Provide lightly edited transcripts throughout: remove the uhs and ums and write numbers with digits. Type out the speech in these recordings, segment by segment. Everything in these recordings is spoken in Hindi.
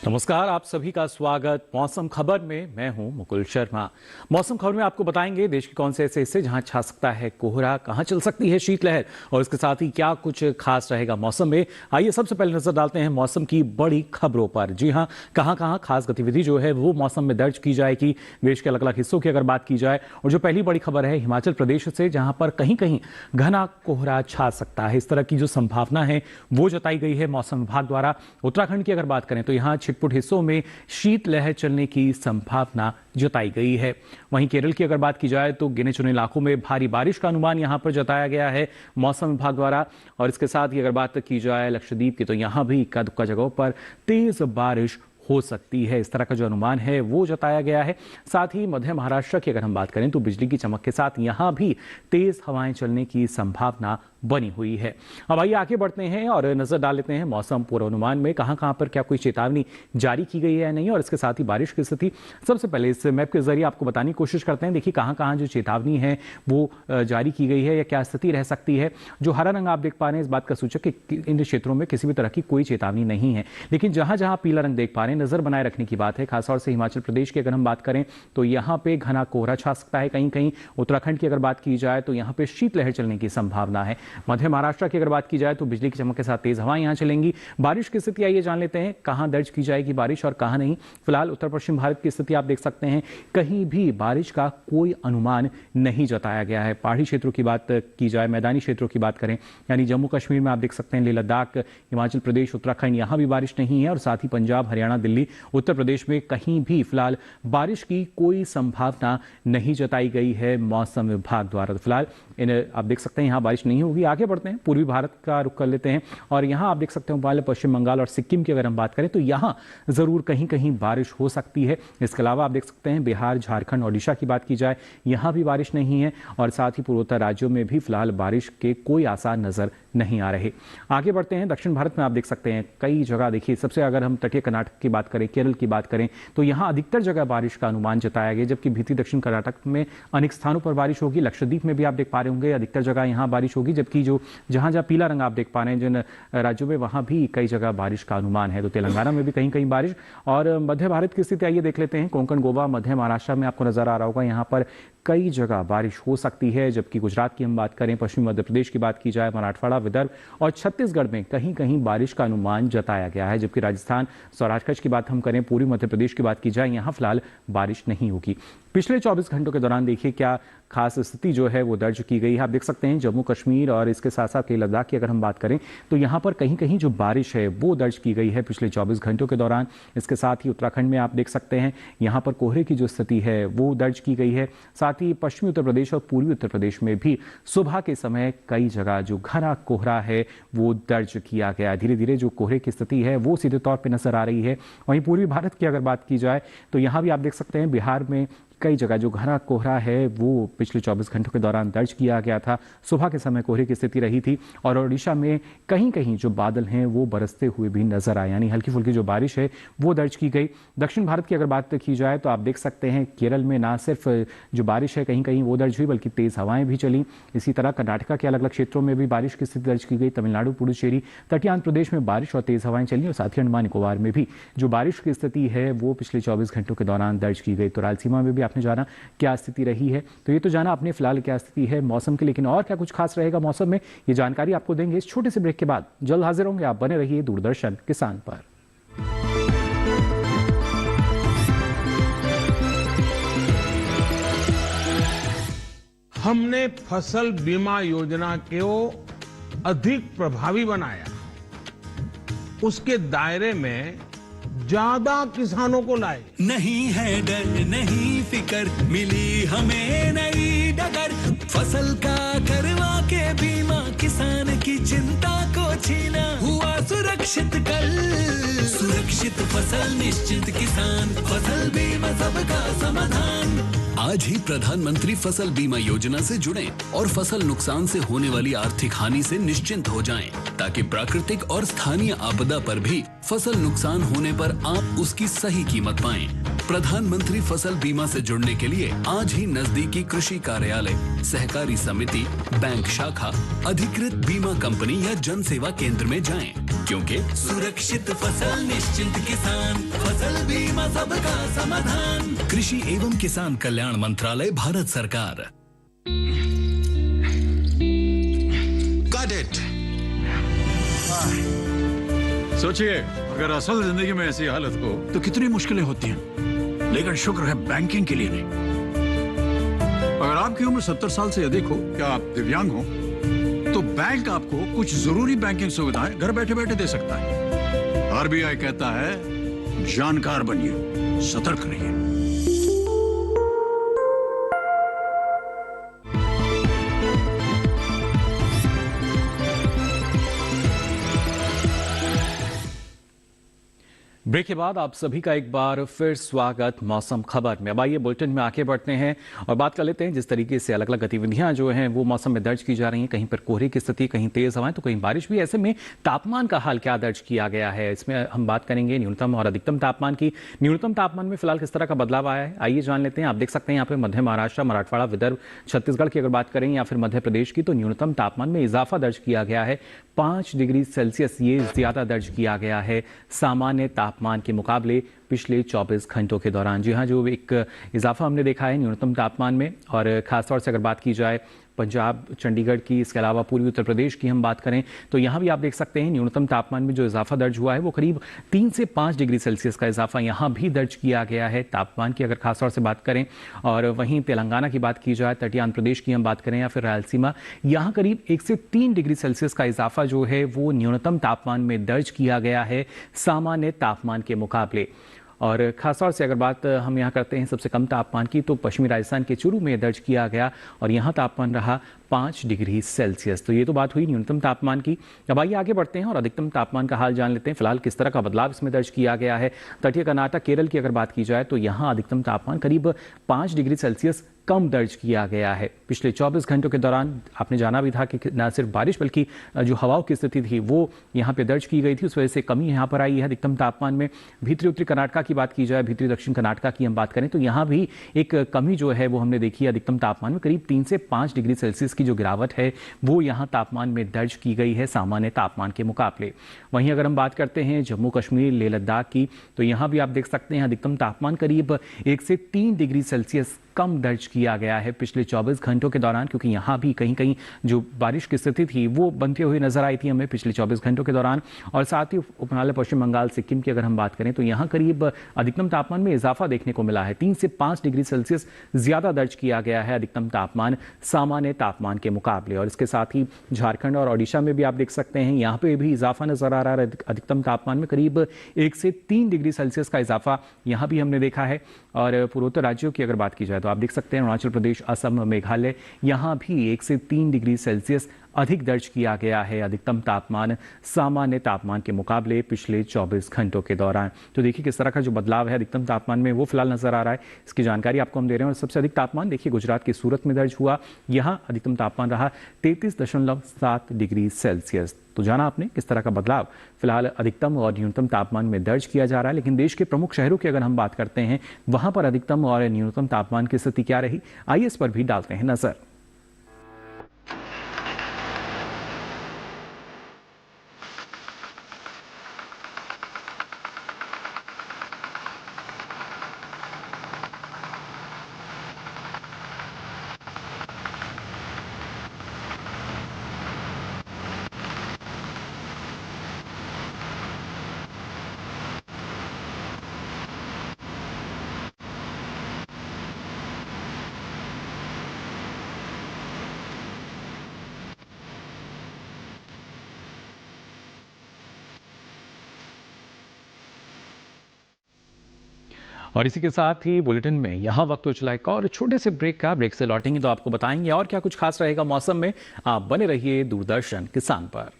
नमस्कार, आप सभी का स्वागत मौसम खबर में। मैं हूं मुकुल शर्मा। मौसम खबर में आपको बताएंगे देश के कौन से ऐसे हिस्से जहां छा सकता है कोहरा, कहां चल सकती है शीतलहर और इसके साथ ही क्या कुछ खास रहेगा मौसम में। आइए सबसे पहले नजर डालते हैं मौसम की बड़ी खबरों पर। जी हां, कहां खास गतिविधि जो है वो मौसम में दर्ज की जाएगी। देश के अलग अलग हिस्सों की अगर बात की जाए, और जो पहली बड़ी खबर है हिमाचल प्रदेश से, जहां पर कहीं कहीं घना कोहरा छा सकता है, इस तरह की जो संभावना है वो जताई गई है मौसम विभाग द्वारा। उत्तराखंड की अगर बात करें तो यहाँ छिटपुट हिस्सों में शीतलहर चलने की संभावना जताई गई है। वहीं केरल की अगर बात की जाए तो गिने चुने इलाकों में भारी बारिश का अनुमान यहां पर जताया गया है मौसम विभाग द्वारा। और इसके साथ ही अगर बात की जाए लक्षद्वीप की, तो यहां भी इक्का दुक्का जगहों पर तेज बारिश हो सकती है, इस तरह का जो अनुमान है वो जताया गया है। साथ ही मध्य महाराष्ट्र की अगर हम बात करें तो बिजली की चमक के साथ यहां भी तेज हवाएं चलने की संभावना बनी हुई है। अब आइए आगे बढ़ते हैं और नजर डाल लेते हैं मौसम पूर्वानुमान में कहां पर क्या कोई चेतावनी जारी की गई है या नहीं, और इसके साथ ही बारिश की स्थिति सबसे पहले इस मैप के जरिए आपको बताने की कोशिश करते हैं। देखिए कहां जो चेतावनी है वो जारी की गई है या क्या स्थिति रह सकती है। जो हरा रंग आप देख पा रहे हैं इस बात का सूचक कि इन क्षेत्रों में किसी भी तरह की कोई चेतावनी नहीं है, लेकिन जहां जहां पीला रंग देख पा रहे हैं नजर बनाए रखने की बात है। खासतौर से हिमाचल प्रदेश की अगर हम बात करें तो यहां पे घना कोहरा छा सकता है कहीं कहीं। उत्तराखंड की अगर बात की जाए तो यहां पे शीतलहर चलने की संभावना है। मध्य महाराष्ट्र की अगर बात की जाए तो बिजली की चमक के साथ तेज हवाएं यहां चलेंगी। बारिश की स्थिति आइए जान लेते हैं कहां दर्ज की जाएगी बारिश और कहां नहीं। फिलहाल उत्तर पश्चिम भारत की स्थिति आप देख सकते हैं, कहीं भी बारिश का कोई अनुमान नहीं जताया गया है। पहाड़ी क्षेत्रों की बात की जाए, मैदानी क्षेत्रों की बात करें, यानी जम्मू कश्मीर में आप देख सकते हैं, लेह लद्दाख, हिमाचल प्रदेश, उत्तराखंड, यहां भी बारिश नहीं है। और साथ ही पंजाब, हरियाणा, दिल्ली, उत्तर प्रदेश में कहीं भी फिलहाल बारिश की कोई संभावना नहीं जताई गई है मौसम विभाग द्वारा। तो फिलहाल आप देख सकते हैं यहां बारिश नहीं होगी। आगे बढ़ते हैं, पूर्वी भारत का रुख कर लेते हैं और यहां आप देख सकते हैं पश्चिम बंगाल और सिक्किम की अगर हम बात करें तो यहां जरूर कहीं कहीं बारिश हो सकती है। इसके अलावा आप देख सकते हैं बिहार, झारखंड, ओडिशा की बात की जाए यहां भी बारिश नहीं है। और साथ ही पूर्वोत्तर राज्यों में भी फिलहाल बारिश के कोई आसार नजर नहीं आ रहे। आगे बढ़ते हैं, दक्षिण भारत में आप देख सकते हैं कई जगह, देखिए सबसे अगर हम तटीय कर्नाटक की बात करें, केरल की बात करें तो यहां अधिकतर जगह बारिश का अनुमान जताया गया, जबकि भीतरी दक्षिण कर्नाटक में अनेक स्थानों पर बारिश होगी। लक्षद्वीप में भी आप देख पा रहे होंगे अधिकतर जगह यहां बारिश होगी, जबकि जो जहां जहां पीला रंग आप देख पा रहे हैं जिन राज्यों में, वहां भी कई जगह बारिश का अनुमान है। तो तेलंगाना में भी कहीं कहीं बारिश। और मध्य भारत की स्थिति आइए देख लेते हैं, कोंकण, गोवा, मध्य महाराष्ट्र में आपको नजर आ रहा होगा यहां पर कई जगह बारिश हो सकती है। जबकि गुजरात की हम बात करें, पश्चिमी मध्य प्रदेश की बात की जाए, मराठवाड़ा, विदर्भ और छत्तीसगढ़ में कहीं कहीं बारिश का अनुमान जताया गया है। जबकि राजस्थान, सौराष्ट्र की बात हम करें, पूर्वी मध्य प्रदेश की बात की जाए, यहां फिलहाल बारिश नहीं होगी। पिछले 24 घंटों के दौरान देखिए क्या खास स्थिति जो है वो दर्ज की गई है। आप देख सकते हैं जम्मू कश्मीर और इसके साथ साथ लद्दाख की अगर हम बात करें तो यहां पर कहीं कहीं जो बारिश है वो दर्ज की गई है पिछले 24 घंटों के दौरान। इसके साथ ही उत्तराखंड में आप देख सकते हैं यहां पर कोहरे की जो स्थिति है वो दर्ज की गई है। साथ ही पश्चिमी उत्तर प्रदेश और पूर्वी उत्तर प्रदेश में भी सुबह के समय कई जगह जो घना कोहरा है वो दर्ज किया गया। धीरे धीरे जो कोहरे की स्थिति है वो सीधे तौर पर नजर आ रही है। वहीं पूर्वी भारत की अगर बात की जाए तो यहां भी आप देख सकते हैं बिहार में कई जगह जो घना कोहरा है वो पिछले 24 घंटों के दौरान दर्ज किया गया था। सुबह के समय कोहरे की स्थिति रही थी। और ओडिशा में कहीं कहीं जो बादल हैं वो बरसते हुए भी नजर आए, यानी हल्की फुल्की जो बारिश है वो दर्ज की गई। दक्षिण भारत की अगर बात की जाए तो आप देख सकते हैं केरल में ना सिर्फ जो बारिश है कहीं कहीं वो दर्ज हुई, बल्कि तेज हवाएं भी चली। इसी तरह कर्नाटका के अलग अलग क्षेत्रों में भी बारिश की स्थिति दर्ज की गई। तमिलनाडु, पुडुचेरी, तटीय आंध्र प्रदेश में बारिश और तेज हवाएं चली। और साथ ही अंडमान निकोबार में भी जो बारिश की स्थिति है वो पिछले 24 घंटों के दौरान दर्ज की गई। तो रायलसीमा में भी आपने जाना क्या स्थिति रही है, तो ये तो जाना आपने फिलहाल क्या स्थिति है मौसम की, लेकिन और क्या कुछ खास रहेगा मौसम में ये जानकारी आपको देंगे इस छोटे से ब्रेक के बाद। जल्द हाजिर होंगे, आप बने रहिए दूरदर्शन किसान पर। हमने फसल बीमा योजना को अधिक प्रभावी बनाया, उसके दायरे में ज्यादा किसानों को लाए। नहीं है डर, नहीं फिकर, मिली हमें नई डगर। फसल का करवा के बीमा, किसान की चिंता को छीना। हुआ सुरक्षित कल, सुरक्षित फसल निश्चित किसान। फसल बीमा सबका समाधान। आज ही प्रधानमंत्री फसल बीमा योजना से जुड़ें और फसल नुकसान से होने वाली आर्थिक हानि से निश्चिंत हो जाएं, ताकि प्राकृतिक और स्थानीय आपदा पर भी फसल नुकसान होने पर आप उसकी सही कीमत पाएं। प्रधानमंत्री फसल बीमा से जुड़ने के लिए आज ही नजदीकी कृषि कार्यालय, सहकारी समिति, बैंक शाखा, अधिकृत बीमा कंपनी या जन सेवा केंद्र में जाएं। क्योंकि सुरक्षित फसल निश्चिंत किसान, फसल बीमा सबका समाधान। कृषि एवं किसान कल्याण मंत्रालय, भारत सरकार। Got it. सोचिए, अगर असल जिंदगी में ऐसी हालत हो तो कितनी मुश्किलें होती हैं, लेकिन शुक्र है बैंकिंग के लिए नहीं। अगर आपकी उम्र 70 साल से अधिक हो, क्या आप दिव्यांग हो, तो बैंक आपको कुछ जरूरी बैंकिंग सुविधाएं घर बैठे बैठे दे सकता है। आरबीआई कहता है, जानकार बनिए, सतर्क रहिए। ब्रेक के बाद आप सभी का एक बार फिर स्वागत मौसम खबर में। अब आइए बुलेटिन में आगे बढ़ते हैं और बात कर लेते हैं जिस तरीके से अलग अलग गतिविधियां जो हैं वो मौसम में दर्ज की जा रही हैं। कहीं पर कोहरे की स्थिति, कहीं तेज हवाएं तो कहीं बारिश भी। ऐसे में तापमान का हाल क्या दर्ज किया गया है, इसमें हम बात करेंगे न्यूनतम और अधिकतम तापमान की। न्यूनतम तापमान में फिलहाल किस तरह का बदलाव आया है, आइए जान लेते हैं। आप देख सकते हैं यहाँ पे मध्य महाराष्ट्र, मराठवाड़ा, विदर्भ, छत्तीसगढ़ की अगर बात करें या फिर मध्य प्रदेश की, तो न्यूनतम तापमान में इजाफा दर्ज किया गया है 5 डिग्री सेल्सियस। ये ज्यादा दर्ज किया गया है सामान्य तापमान के मुकाबले पिछले 24 घंटों के दौरान। जी हाँ, जो एक इजाफा हमने देखा है न्यूनतम तापमान में, और खासतौर से अगर बात की जाए पंजाब, चंडीगढ़ की, इसके अलावा पूर्वी उत्तर प्रदेश की हम बात करें तो यहाँ भी आप देख सकते हैं न्यूनतम तापमान में जो इजाफा दर्ज हुआ है वो करीब 3 से 5 डिग्री सेल्सियस का इजाफा यहाँ भी दर्ज किया गया है तापमान की, अगर खासतौर से बात करें। और वहीं तेलंगाना की बात की जाए, तटीय आंध्र प्रदेश की हम बात करें या फिर रायलसीमा, यहाँ करीब 1 से 3 डिग्री सेल्सियस का इजाफा जो है वो न्यूनतम तापमान में दर्ज किया गया है सामान्य तापमान के मुकाबले। और खासतौर से अगर बात हम यहाँ करते हैं सबसे कम तापमान की, तो पश्चिमी राजस्थान के चूरू में दर्ज किया गया और यहाँ तापमान रहा 5 डिग्री सेल्सियस। तो ये तो बात हुई न्यूनतम तापमान की। अब आइए आगे बढ़ते हैं और अधिकतम तापमान का हाल जान लेते हैं। फिलहाल किस तरह का बदलाव इसमें दर्ज किया गया है। तटीय कर्नाटक, केरल की अगर बात की जाए तो यहाँ अधिकतम तापमान करीब 5 डिग्री सेल्सियस कम दर्ज किया गया है पिछले 24 घंटों के दौरान। आपने जाना भी था कि न सिर्फ बारिश बल्कि जो हवाओं की स्थिति थी वो यहाँ पे दर्ज की गई थी, उस वजह से कमी यहाँ पर आई है अधिकतम तापमान में। भीतरी उत्तरी कर्नाटक की बात की जाए, भीतरी दक्षिण कर्नाटक की हम बात करें तो यहाँ भी एक कमी जो है वो हमने देखी है अधिकतम तापमान में। करीब 3 से 5 डिग्री सेल्सियस की जो गिरावट है वो यहाँ तापमान में दर्ज की गई है सामान्य तापमान के मुकाबले। वहीं अगर हम बात करते हैं जम्मू कश्मीर, लेह लद्दाख की, तो यहाँ भी आप देख सकते हैं अधिकतम तापमान करीब 1 से 3 डिग्री सेल्सियस कम दर्ज किया गया है पिछले 24 घंटों के दौरान, क्योंकि यहाँ भी कहीं कहीं जो बारिश की स्थिति थी वो बनती हुई नजर आई थी हमें पिछले 24 घंटों के दौरान। और साथ ही उपनाले पश्चिम बंगाल, सिक्किम की अगर हम बात करें तो यहाँ करीब अधिकतम तापमान में इजाफा देखने को मिला है। 3 से 5 डिग्री सेल्सियस ज्यादा दर्ज किया गया है अधिकतम तापमान सामान्य तापमान के मुकाबले। और इसके साथ ही झारखंड और ओडिशा में भी आप देख सकते हैं यहाँ पे भी इजाफा नजर आ रहा है अधिकतम तापमान में। करीब 1 से 3 डिग्री सेल्सियस का इजाफा यहाँ भी हमने देखा है। और पूर्वोत्तर राज्यों की अगर बात की जाए तो आप देख सकते हैं अरुणाचल प्रदेश, असम, मेघालय, यहाँ भी 1 से 3 डिग्री सेल्सियस अधिक दर्ज किया गया है अधिकतम तापमान सामान्य तापमान के मुकाबले पिछले 24 घंटों के दौरान। तो देखिए किस तरह का जो बदलाव है अधिकतम तापमान में वो फिलहाल नजर आ रहा है, इसकी जानकारी आपको हम दे रहे हैं। और सबसे अधिक तापमान देखिए गुजरात के सूरत में दर्ज हुआ, यहाँ अधिकतम तापमान रहा 33.7 डिग्री सेल्सियस। तो जाना आपने किस तरह का बदलाव फिलहाल अधिकतम और न्यूनतम तापमान में दर्ज किया जा रहा है। लेकिन देश के प्रमुख शहरों की अगर हम बात करते हैं वहां पर अधिकतम और न्यूनतम तापमान की स्थिति क्या रही, आइए इस पर भी डालते हैं नजर। और इसी के साथ ही बुलेटिन में यहाँ वक्त हो चला एक और छोटे से ब्रेक का। ब्रेक से लौटेंगे तो आपको बताएंगे और क्या कुछ खास रहेगा मौसम में। आप बने रहिए दूरदर्शन किसान पर।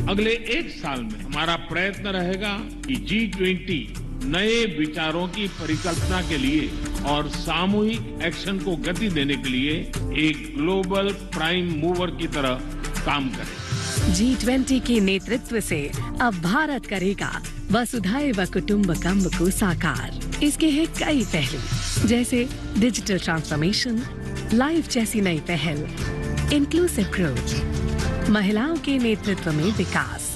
अगले 1 साल में हमारा प्रयत्न रहेगा कि G20 नए विचारों की परिकल्पना के लिए और सामूहिक एक्शन को गति देने के लिए एक ग्लोबल प्राइम मूवर की तरह काम करे। G20 के नेतृत्व से अब भारत करेगा वसुधैव कुटुंबकम को साकार। इसके हैं कई पहलू, जैसे डिजिटल ट्रांसफॉर्मेशन, लाइफ जैसी नई पहल, इंक्लूसिव ग्रोथ, महिलाओं के नेतृत्व में विकास।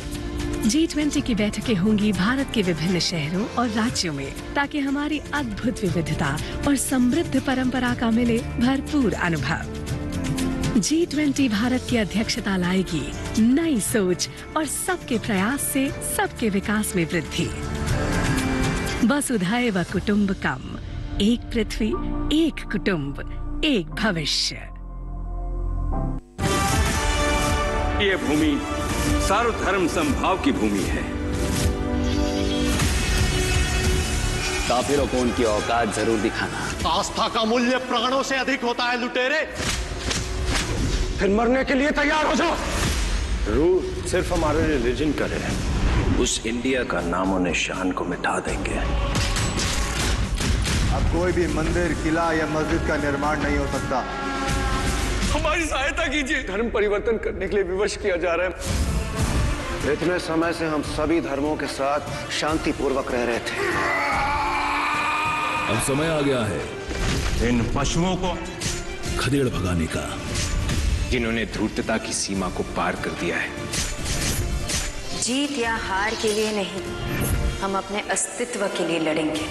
G20 की बैठकें होंगी भारत के विभिन्न शहरों और राज्यों में, ताकि हमारी अद्भुत विविधता और समृद्ध परंपरा का मिले भरपूर अनुभव। G20 भारत की अध्यक्षता लाएगी नई सोच और सबके प्रयास से सबके विकास में वृद्धि। वसुधैव कुटुंबकम, एक पृथ्वी, एक कुटुंब, एक भविष्य। ये भूमि सर्वधर्म समभाव की भूमि है। काफिरों को उनकी औकात जरूर दिखाना। आस्था का मूल्य प्राणों से अधिक होता है लुटेरे। फिर मरने के लिए तैयार हो जाओ। रूल सिर्फ हमारे रिलीजन का है। उस इंडिया का नामो निशान को मिटा देंगे। अब कोई भी मंदिर, किला या मस्जिद का निर्माण नहीं हो सकता। हमारी सहायता कीजिए। धर्म परिवर्तन करने के लिए विवश किया जा रहा है। इतने समय से हम सभी धर्मों के साथ शांतिपूर्वक रह रहे थे। अब समय आ गया है इन पशुओं को खदेड़ भगाने का, जिन्होंने धूर्तता की सीमा को पार कर दिया है। जीत या हार के लिए नहीं, हम अपने अस्तित्व के लिए लड़ेंगे।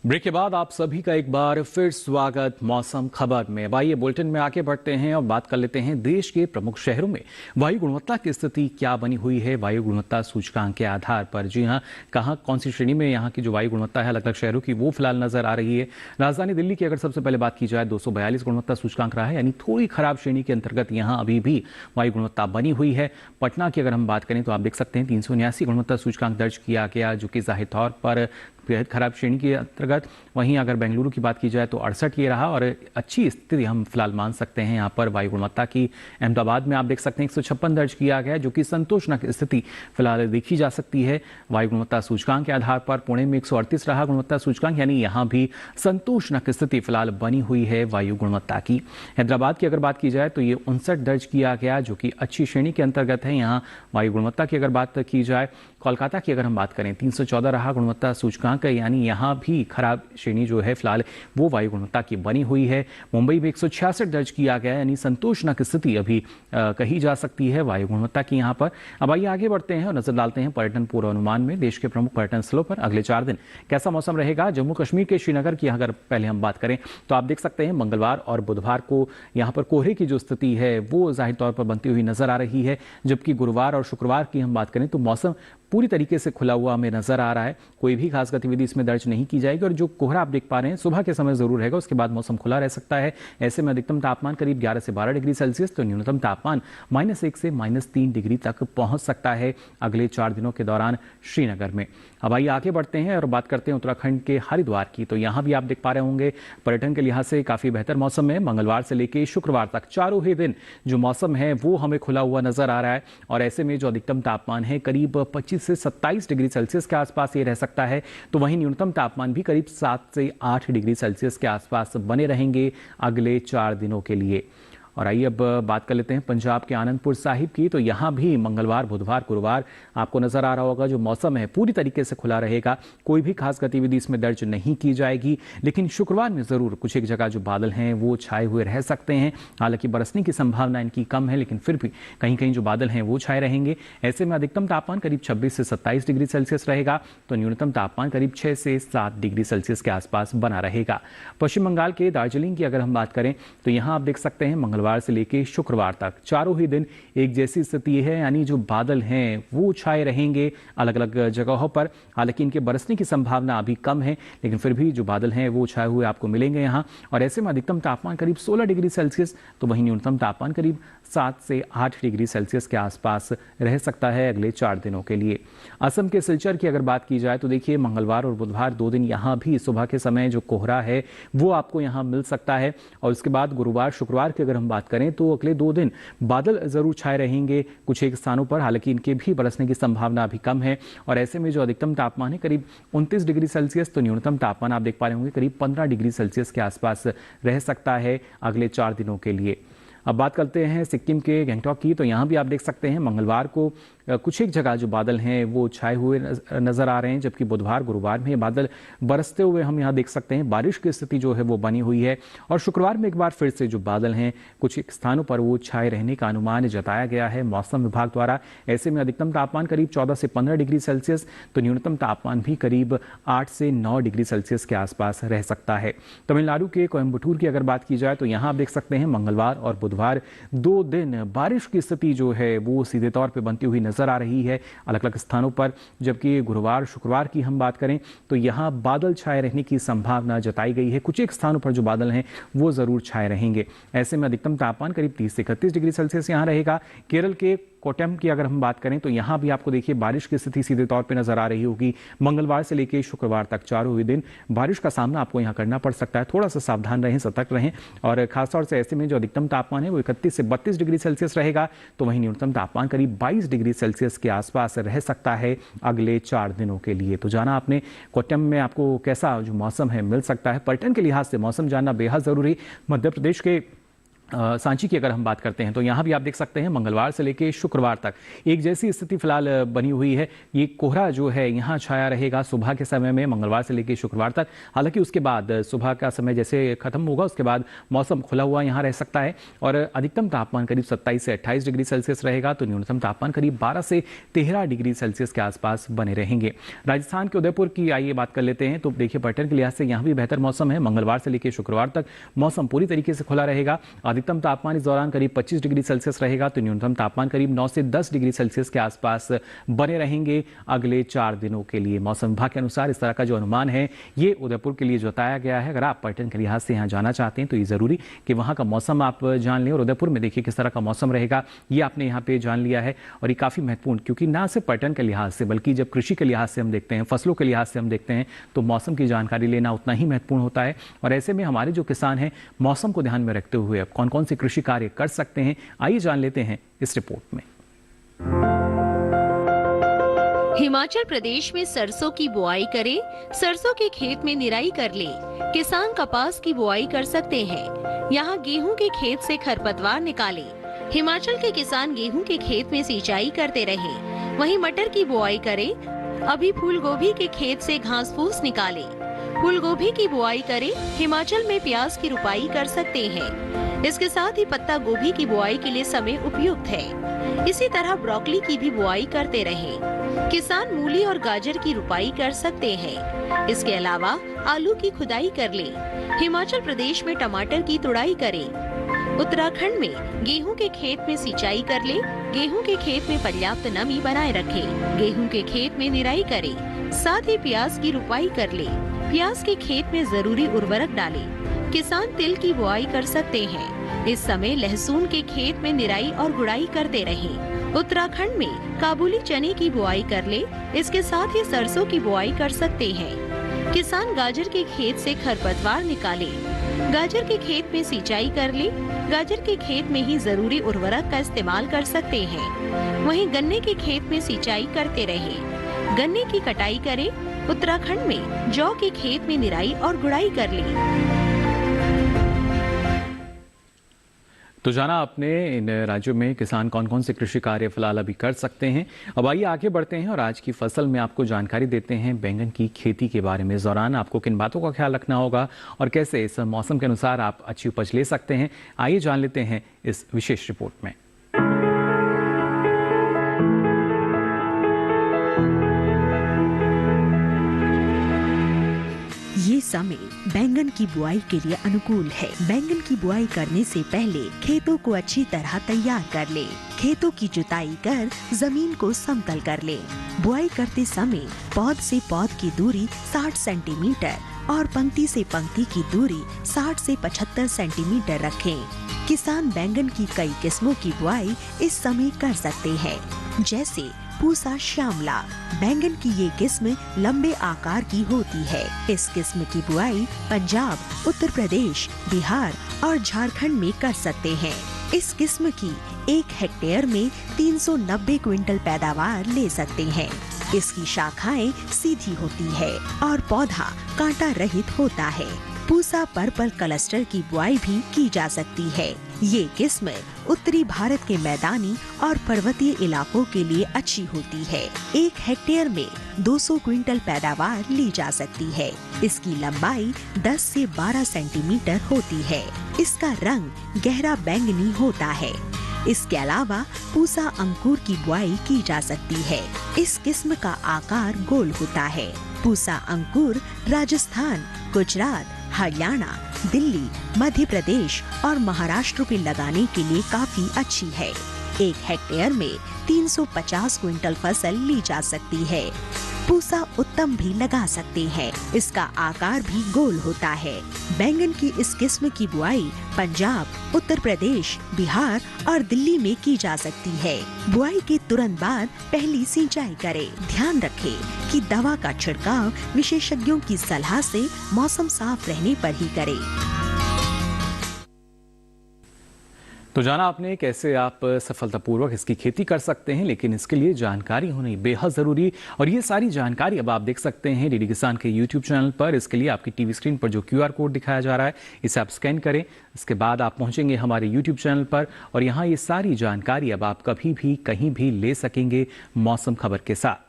ब्रेक के बाद आप सभी का एक बार फिर स्वागत मौसम खबर में। अब आइए बुलेटिन में आगे बढ़ते हैं और बात कर लेते हैं देश के प्रमुख शहरों में वायु गुणवत्ता की स्थिति क्या बनी हुई है वायु गुणवत्ता सूचकांक के आधार पर। जी हां, कहां कौन सी श्रेणी में यहाँ की जो वायु गुणवत्ता है अलग अलग शहरों की वो फिलहाल नजर आ रही है। राजधानी दिल्ली की अगर सबसे पहले बात की जाए 242 गुणवत्ता सूचकांक रहा है, यानी थोड़ी खराब श्रेणी के अंतर्गत यहाँ अभी भी वायु गुणवत्ता बनी हुई है। पटना की अगर हम बात करें तो आप देख सकते हैं 379 गुणवत्ता सूचकांक दर्ज किया गया, जो कि जाहिर तौर पर बेहद खराब श्रेणी के अंतर्गत। वहीं अगर बेंगलुरु की बात की जाए तो 68 ये रहा और अच्छी स्थिति हम फिलहाल मान सकते हैं यहाँ पर वायु गुणवत्ता की। अहमदाबाद में आप देख सकते हैं 156 दर्ज किया गया, जो कि संतोषजनक स्थिति फिलहाल देखी जा सकती है वायु गुणवत्ता सूचकांक के आधार पर। पुणे में 138 रहा गुणवत्ता सूचकांक, यानी यहाँ भी संतोषजनक स्थिति फिलहाल बनी हुई है वायु गुणवत्ता की। हैदराबाद की अगर बात की जाए तो ये 59 दर्ज किया गया, जो कि अच्छी श्रेणी के अंतर्गत है यहाँ वायु गुणवत्ता की अगर बात की जाए। कोलकाता की अगर हम बात करें 314 रहा गुणवत्ता सूचकांक, यानी यहाँ भी खराब श्रेणी जो है फिलहाल वो वायु गुणवत्ता की बनी हुई है। मुंबई में 166 दर्ज किया गया, यानी संतोषजनक स्थिति अभी कही जा सकती है वायु गुणवत्ता की यहाँ पर। अब आइए आगे बढ़ते हैं और नजर डालते हैं पर्यटन पूर्वानुमान में। देश के प्रमुख पर्यटन स्थलों पर अगले 4 दिन कैसा मौसम रहेगा। जम्मू कश्मीर के श्रीनगर की अगर पहले हम बात करें तो आप देख सकते हैं मंगलवार और बुधवार को यहाँ पर कोहरे की जो स्थिति है वो जाहिर तौर पर बनती हुई नजर आ रही है, जबकि गुरुवार और शुक्रवार की हम बात करें तो मौसम पूरी तरीके से खुला हुआ हमें नजर आ रहा है। कोई भी खास गतिविधि इसमें दर्ज नहीं की जाएगी और जो कोहरा आप देख पा रहे हैं सुबह के समय जरूर रहेगा, उसके बाद मौसम खुला रह सकता है। ऐसे में अधिकतम तापमान करीब 11 से 12 डिग्री सेल्सियस तो न्यूनतम तापमान -1 से -3 डिग्री तक पहुंच सकता है अगले 4 दिनों के दौरान श्रीनगर में। अब आइए आगे बढ़ते हैं और बात करते हैं उत्तराखंड के हरिद्वार की। तो यहाँ भी आप देख पा रहे होंगे पर्यटन के लिहाज से काफी बेहतर मौसम है। मंगलवार से लेकर शुक्रवार तक चारों ही दिन जो मौसम है वो हमें खुला हुआ नजर आ रहा है और ऐसे में जो अधिकतम तापमान है करीब 25 से 27 डिग्री सेल्सियस के आसपास ये रह सकता है, तो वहीं न्यूनतम तापमान भी करीब 7 से 8 डिग्री सेल्सियस के आसपास बने रहेंगे अगले 4 दिनों के लिए। और आइए अब बात कर लेते हैं पंजाब के आनंदपुर साहिब की। तो यहाँ भी मंगलवार, बुधवार, गुरुवार आपको नजर आ रहा होगा जो मौसम है पूरी तरीके से खुला रहेगा। कोई भी खास गतिविधि इसमें दर्ज नहीं की जाएगी, लेकिन शुक्रवार में जरूर कुछ एक जगह जो बादल हैं वो छाए हुए रह सकते हैं। हालांकि बरसने की संभावना इनकी कम है, लेकिन फिर भी कहीं कहीं जो बादल हैं वो छाए रहेंगे। ऐसे में अधिकतम तापमान करीब 26 से 27 डिग्री सेल्सियस रहेगा, तो न्यूनतम तापमान करीब 6 से 7 डिग्री सेल्सियस के आसपास बना रहेगा। पश्चिम बंगाल के दार्जिलिंग की अगर हम बात करें तो यहाँ आप देख सकते हैं मंगलवार से लेकर शुक्रवार तक चारों ही दिन एक जैसी स्थिति है, यानी जो बादल हैं वो छाए रहेंगे अलग अलग जगहों पर। हालांकि इनके बरसने की संभावना अभी कम है, लेकिन फिर भी जो बादल हैं वो छाए हुए आपको मिलेंगे यहाँ। और ऐसे में अधिकतम तापमान करीब 16 डिग्री सेल्सियस तो वहीं न्यूनतम तापमान करीब 7 से 8 डिग्री सेल्सियस के आसपास रह सकता है अगले 4 दिनों के लिए। असम के सिलचर की अगर बात की जाए तो देखिए मंगलवार और बुधवार 2 दिन यहाँ भी सुबह के समय जो कोहरा है वो आपको यहाँ मिल सकता है। और उसके बाद गुरुवार शुक्रवार की अगर हम बात करें तो अगले 2 दिन बादल जरूर छाए रहेंगे कुछ एक स्थानों पर, हालांकि इनके भी बरसने की संभावना अभी कम है। और ऐसे में जो अधिकतम तापमान है करीब 29 डिग्री सेल्सियस, तो न्यूनतम तापमान आप देख पा रहे होंगे करीब 15 डिग्री सेल्सियस के आसपास रह सकता है अगले 4 दिनों के लिए। अब बात करते हैं सिक्किम के गंगटोक की, तो यहाँ भी आप देख सकते हैं मंगलवार को कुछ एक जगह जो बादल हैं वो छाए हुए नजर आ रहे हैं, जबकि बुधवार गुरुवार में बादल बरसते हुए हम यहाँ देख सकते हैं। बारिश की स्थिति जो है वो बनी हुई है और शुक्रवार में एक बार फिर से जो बादल हैं कुछ एक स्थानों पर वो छाए रहने का अनुमान जताया गया है मौसम विभाग द्वारा। ऐसे में अधिकतम तापमान करीब 14 से 15 डिग्री सेल्सियस, तो न्यूनतम तापमान भी करीब 8 से 9 डिग्री सेल्सियस के आसपास रह सकता है। तमिलनाडु के कोयम्बटूर की अगर बात की जाए तो यहाँ आप देख सकते हैं मंगलवार और बुधवार 2 दिन बारिश की स्थिति जो है वो सीधे तौर पर बनती हुई नजर आ रही है अलग अलग स्थानों पर, जबकि गुरुवार शुक्रवार की हम बात करें तो यहां बादल छाए रहने की संभावना जताई गई है। कुछ एक स्थानों पर जो बादल हैं वो जरूर छाए रहेंगे। ऐसे में अधिकतम तापमान करीब 30 से 31 डिग्री सेल्सियस यहां रहेगा। केरल के कोट्टयम की अगर हम बात करें तो यहां भी आपको देखिए बारिश की स्थिति सीधे तौर पे नजर आ रही होगी। मंगलवार से लेकर शुक्रवार तक चारों ही दिन बारिश का सामना आपको यहां करना पड़ सकता है। थोड़ा सा सावधान रहें, सतर्क रहें। और खासतौर से ऐसे में जो अधिकतम तापमान है वो 31 से 32 डिग्री सेल्सियस रहेगा, तो वहीं न्यूनतम तापमान करीब 22 डिग्री सेल्सियस के आसपास रह सकता है अगले 4 दिनों के लिए। तो जाना आपने कोट्टयम में आपको कैसा जो मौसम है मिल सकता है, पर्यटन के लिहाज से मौसम जानना बेहद जरूरी। मध्य प्रदेश के सांची की अगर हम बात करते हैं तो यहाँ भी आप देख सकते हैं मंगलवार से लेकर शुक्रवार तक एक जैसी स्थिति फिलहाल बनी हुई है। ये कोहरा जो है यहाँ छाया रहेगा सुबह के समय में मंगलवार से लेकर शुक्रवार तक। हालांकि उसके बाद सुबह का समय जैसे खत्म होगा उसके बाद मौसम खुला हुआ यहाँ रह सकता है और अधिकतम तापमान करीब 27 से 28 डिग्री सेल्सियस रहेगा, तो न्यूनतम तापमान करीब 12 से 13 डिग्री सेल्सियस के आसपास बने रहेंगे। राजस्थान के उदयपुर की आइए बात कर लेते हैं, तो देखिए पर्यटन के लिहाज से यहाँ भी बेहतर मौसम है। मंगलवार से लेकर शुक्रवार तक मौसम पूरी तरीके से खुला रहेगा। अधिकतम तापमान इस दौरान करीब 25 डिग्री सेल्सियस रहेगा, तो न्यूनतम तापमान करीब 9 से 10 डिग्री सेल्सियस के आसपास बने रहेंगे अगले 4 दिनों के लिए। मौसम विभाग के अनुसार इस तरह का जो अनुमान है ये उदयपुर के लिए जताया गया है। अगर आप पर्यटन के लिहाज से यहाँ जाना चाहते हैं तो ये जरूरी कि वहाँ का मौसम आप जान लें और उदयपुर में देखिए किस तरह का मौसम रहेगा ये आपने यहाँ पे जान लिया है। और ये काफी महत्वपूर्ण, क्योंकि ना सिर्फ पर्यटन के लिहाज से बल्कि जब कृषि के लिहाज से हम देखते हैं, फसलों के लिहाज से हम देखते हैं तो मौसम की जानकारी लेना उतना ही महत्वपूर्ण होता है। और ऐसे में हमारे जो किसान हैं मौसम को ध्यान में रखते हुए अब कौन कौन से कृषि कार्य कर सकते हैं आइए जान लेते हैं इस रिपोर्ट में। हिमाचल प्रदेश में सरसों की बुआई करें, सरसों के खेत में निराई कर ले। किसान कपास की बुआई कर सकते हैं। यहाँ गेहूं के खेत से खरपतवार निकाले। हिमाचल के किसान गेहूं के खेत में सिंचाई करते रहे। वहीं मटर की बुआई करें। अभी फूल गोभी के खेत से घास फूस निकाले। फूल गोभी की बुआई करें। हिमाचल में प्याज की रुपाई कर सकते हैं। इसके साथ ही पत्ता गोभी की बुआई के लिए समय उपयुक्त है। इसी तरह ब्रोकली की भी बुआई करते रहें। किसान मूली और गाजर की रुपाई कर सकते हैं। इसके अलावा आलू की खुदाई कर लें। हिमाचल प्रदेश में टमाटर की तुड़ाई करें। उत्तराखंड में गेहूं के खेत में सिंचाई कर ले। गेहूं के खेत में पर्याप्त नमी बनाए रखें। गेहूं के खेत में निराई करें। साथ ही प्याज की रुपाई कर ले। प्याज के खेत में जरूरी उर्वरक डालें। किसान तिल की बुआई कर सकते हैं। इस समय लहसुन के खेत में निराई और गुड़ाई करते रहें। उत्तराखंड में काबुली चने की बुआई कर ले। इसके साथ ही सरसों की बुआई कर सकते हैं। किसान गाजर के खेत से खरपतवार निकाले। गाजर के खेत में सिंचाई कर ले। गाजर के खेत में ही जरूरी उर्वरक का इस्तेमाल कर सकते हैं। वहीं गन्ने के खेत में सिंचाई करते रहें। गन्ने की कटाई करें। उत्तराखंड में जौ के खेत में निराई और गुड़ाई कर ले। तो जाना आपने इन राज्यों में किसान कौन कौन से कृषि कार्य फिलहाल अभी कर सकते हैं। अब आइए आगे बढ़ते हैं और आज की फसल में आपको जानकारी देते हैं बैंगन की खेती के बारे में। इस दौरान आपको किन बातों का ख्याल रखना होगा और कैसे इस मौसम के अनुसार आप अच्छी उपज ले सकते हैं, आइए जान लेते हैं इस विशेष रिपोर्ट में। ये समय बैंगन की बुआई के लिए अनुकूल है। बैंगन की बुआई करने से पहले खेतों को अच्छी तरह तैयार कर ले। खेतों की जुताई कर जमीन को समतल कर ले। बुआई करते समय पौध से पौध की दूरी 60 सेंटीमीटर और पंक्ति से पंक्ति की दूरी 60 से 75 सेंटीमीटर रखें। किसान बैंगन की कई किस्मों की बुआई इस समय कर सकते हैं, जैसे पूसा श्यामला। बैंगन की ये किस्म लंबे आकार की होती है। इस किस्म की बुआई पंजाब, उत्तर प्रदेश, बिहार और झारखंड में कर सकते हैं। इस किस्म की 1 हेक्टेयर में 390 क्विंटल पैदावार ले सकते हैं। इसकी शाखाएं सीधी होती है और पौधा कांटा रहित होता है। पूसा पर्पल क्लस्टर की बुआई भी की जा सकती है। ये किस्म उत्तरी भारत के मैदानी और पर्वतीय इलाकों के लिए अच्छी होती है। 1 हेक्टेयर में 200 क्विंटल पैदावार ली जा सकती है। इसकी लंबाई 10 से 12 सेंटीमीटर होती है। इसका रंग गहरा बैंगनी होता है। इसके अलावा पूसा अंकुर की बुआई की जा सकती है। इस किस्म का आकार गोल होता है। पूसा अंकुर राजस्थान, गुजरात, हरियाणा, दिल्ली, मध्य प्रदेश और महाराष्ट्र में लगाने के लिए काफी अच्छी है। 1 हेक्टेयर में 350 क्विंटल फसल ली जा सकती है। पूसा उत्तम भी लगा सकते हैं। इसका आकार भी गोल होता है। बैंगन की इस किस्म की बुआई पंजाब, उत्तर प्रदेश, बिहार और दिल्ली में की जा सकती है। बुआई के तुरंत बाद पहली सिंचाई करें। ध्यान रखें कि दवा का छिड़काव विशेषज्ञों की सलाह से मौसम साफ रहने पर ही करें। तो जाना आपने कैसे आप सफलतापूर्वक इसकी खेती कर सकते हैं, लेकिन इसके लिए जानकारी होनी बेहद ज़रूरी। और ये सारी जानकारी अब आप देख सकते हैं डीडी किसान के यूट्यूब चैनल पर। इसके लिए आपकी टीवी स्क्रीन पर जो QR कोड दिखाया जा रहा है, इसे आप स्कैन करें। इसके बाद आप पहुंचेंगे हमारे यूट्यूब चैनल पर और यहाँ ये सारी जानकारी अब आप कभी भी कहीं भी ले सकेंगे मौसम खबर के साथ।